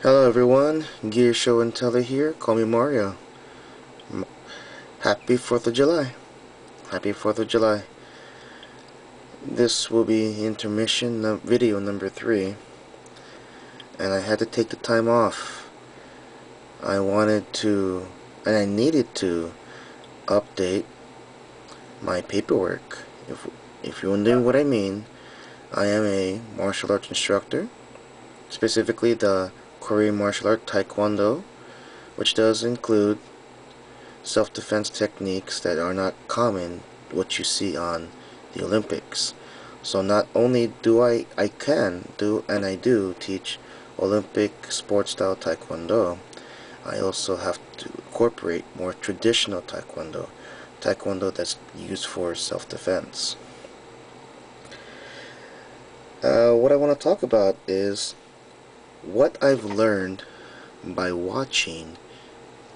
Hello everyone, Gear Show and Teller here. Call me Mario. Happy 4th of July. Happy 4th of July. This will be intermission video number 3, and I had to take the time off. I wanted to, and I needed to, update my paperwork. If you're wondering what I mean, I am a martial arts instructor, specifically the Korean martial art Taekwondo, which does include self-defense techniques that are not common what you see on the Olympics. So not only do I can do and I do teach Olympic sport style Taekwondo, I also have to incorporate more traditional Taekwondo that's used for self-defense. What I want to talk about is what I've learned by watching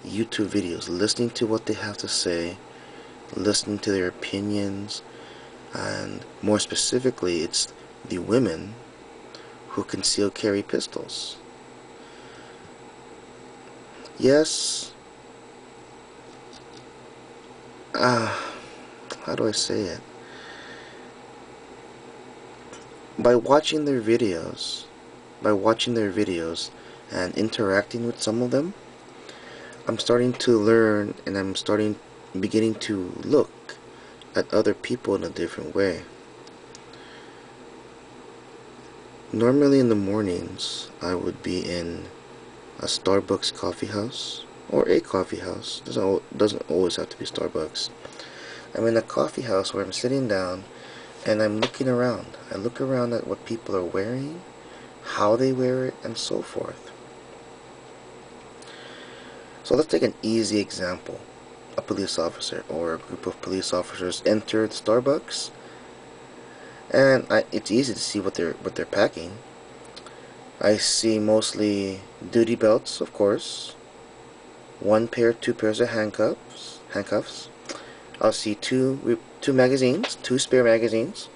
YouTube videos, listening to what they have to say, listening to their opinions, and more specifically, it's the women who conceal carry pistols. Yes, how do I say it? By watching their videos, and interacting with some of them, I'm starting to learn, and beginning to look at other people in a different way. Normally in the mornings, I would be in a Starbucks coffee house, or a coffee house. Doesn't always have to be Starbucks. I'm in a coffee house where I'm sitting down and I'm looking around. I look around at what people are wearing, how they wear it, and so forth. So let's take an easy example. A police officer or a group of police officers enter the Starbucks, and it's easy to see what they're packing. I see mostly duty belts, of course, two pairs of handcuffs. I'll see two spare magazines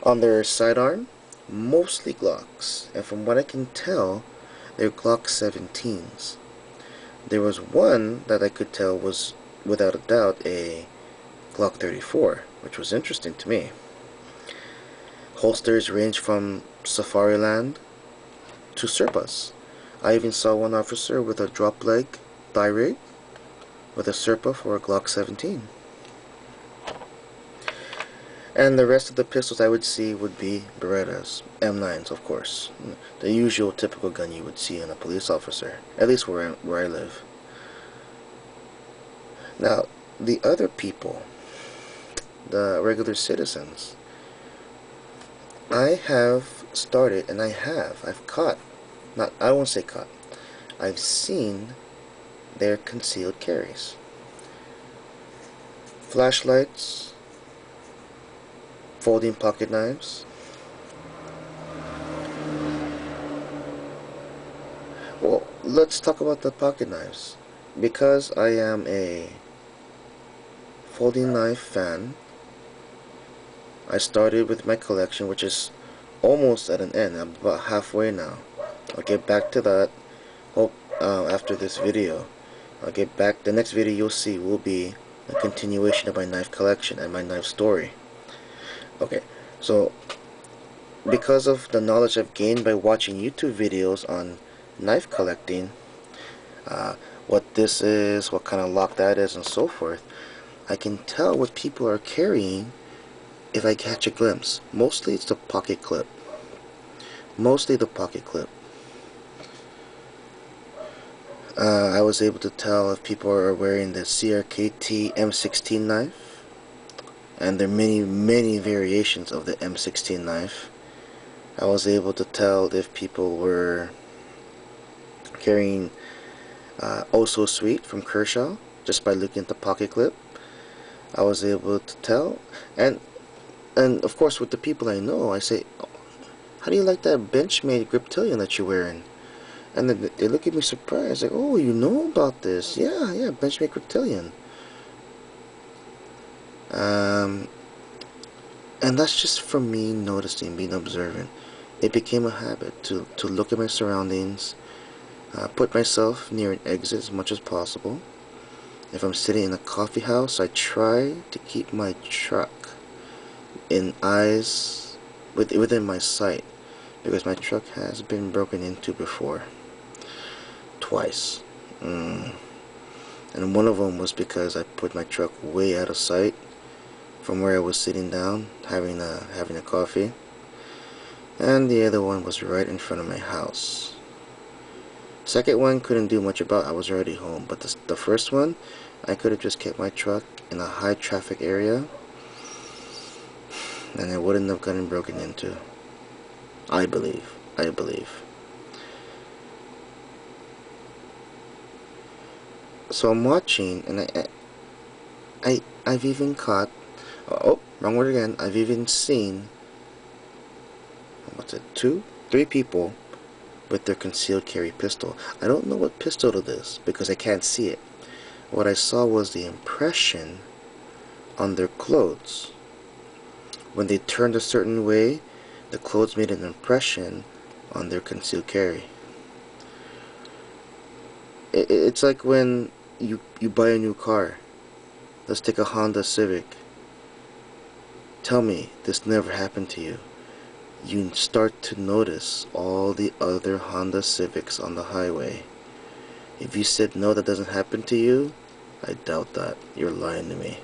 on their sidearm, mostly Glocks, and from what I can tell, they're Glock 17s. There was one that I could tell was, without a doubt, a Glock 34, which was interesting to me. Holsters range from Safariland to Serpas. I even saw one officer with a drop leg thigh rig with a Serpa for a Glock 17. And the rest of the pistols I would see would be Berettas, M9s, of course. The usual typical gun you would see in a police officer, at least where I live. Now, the other people, the regular citizens, I have started, and I've caught, I won't say caught, I've seen their concealed carries. Flashlights, folding pocket knives. Well, let's talk about the pocket knives. Because I am a folding knife fan, I started with my collection, which is almost at an end. I'm about halfway now. I'll get back to that after this video. I'll get back. The next video you'll see will be a continuation of my knife collection and my knife story. Okay, so because of the knowledge I've gained by watching YouTube videos on knife collecting, what this is, what kind of lock that is, and so forth, I can tell what people are carrying if I catch a glimpse. Mostly it's the pocket clip. I was able to tell if people are wearing the CRKT M16 knife, and there are many variations of the M16 knife. I was able to tell if people were carrying Oh So Sweet from Kershaw just by looking at the pocket clip. I was able to tell, and of course with the people I know, I say, how do you like that Benchmade Griptilian that you're wearing? And then they look at me surprised, like, oh, you know about this? Yeah, Benchmade Griptilian. And that's just from me noticing, being observant. It became a habit to look at my surroundings, Put myself near an exit as much as possible. If I'm sitting in a coffee house, I try to keep my truck in eyes within my sight, because my truck has been broken into before, twice. And one of them was because I put my truck way out of sight from where I was sitting down having a coffee, and the other one was right in front of my house. Second one couldn't do much about, I was already home, but the first one, I could have just kept my truck in a high traffic area and it wouldn't have gotten broken into. I believe. So I'm watching, and I've even caught, oh, wrong word again, I've even seen, what's it, 3 people with their concealed carry pistol. I don't know what pistol it is because I can't see it. What I saw was the impression on their clothes. When they turned a certain way, the clothes made an impression on their concealed carry. It's like when you buy a new car. Let's take a Honda Civic. Tell me this never happened to you. You start to notice all the other Honda Civics on the highway. If you said no, that doesn't happen to you, I doubt that. You're lying to me.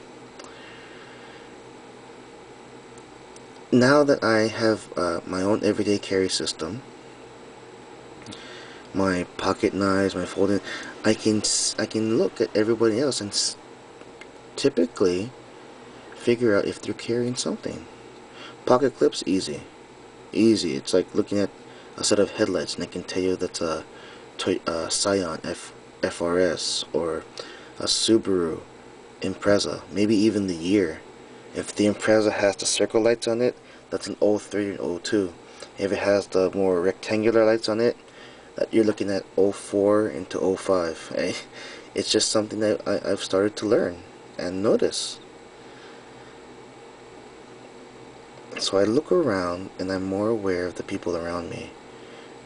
Now that I have my own everyday carry system, my pocket knives, my folding, I can look at everybody else and typically figure out if they're carrying something. Pocket clips, easy. It's like looking at a set of headlights and I can tell you that's a Scion FRS or a Subaru Impreza, maybe even the year. If the Impreza has the circle lights on it, that's an 03 and 02. If it has the more rectangular lights on it, that you're looking at 04 into 05. It's just something that I've started to learn and notice. So I look around and I'm more aware of the people around me.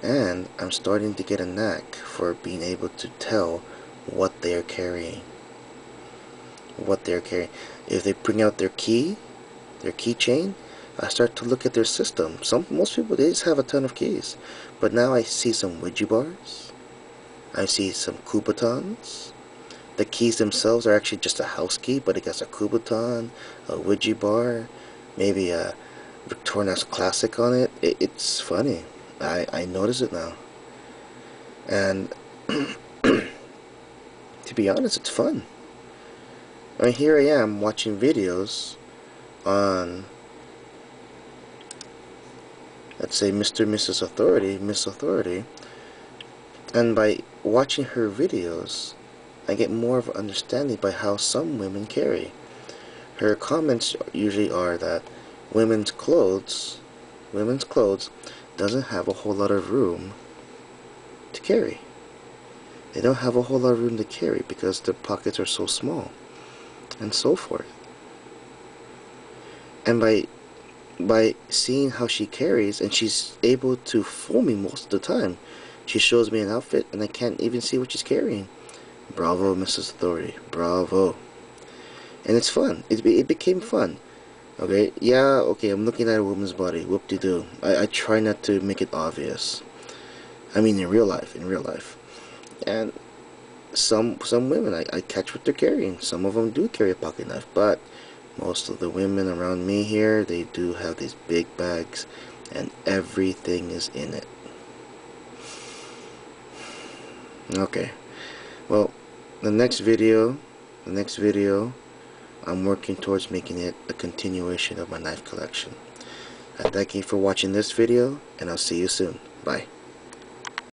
And I'm starting to get a knack for being able to tell what they're carrying. If they bring out their keychain, I start to look at their system. Most people, they just have a ton of keys. But now I see some Ouija bars. I see some Kubotans. The keys themselves are actually just a house key, but it got a Kubotan, a Ouija bar, maybe a Victorinox Classic on it. It's funny. I notice it now. And to be honest, it's fun. I mean, here I am watching videos on, let's say, Mr. Mrs. Authority, Miss Authority, and by watching her videos, I get more of an understanding by how some women carry. Her comments usually are that women's clothes doesn't have a whole lot of room to carry. They don't have a whole lot of room to carry because their pockets are so small, and so forth. And by seeing how she carries, and she's able to fool me most of the time. She shows me an outfit and I can't even see what she's carrying. Bravo, Mrs. Authority. Bravo. And it's fun. It became fun. Okay, yeah, okay, I'm looking at a woman's body. Whoop-de-doo. I try not to make it obvious. I mean, in real life. And some women, I catch what they're carrying. Some of them do carry a pocket knife, but most of the women around me here, they do have these big bags, and everything is in it. Okay, well, the next video, I'm working towards making it a continuation of my knife collection. I thank you for watching this video, and I'll see you soon. Bye.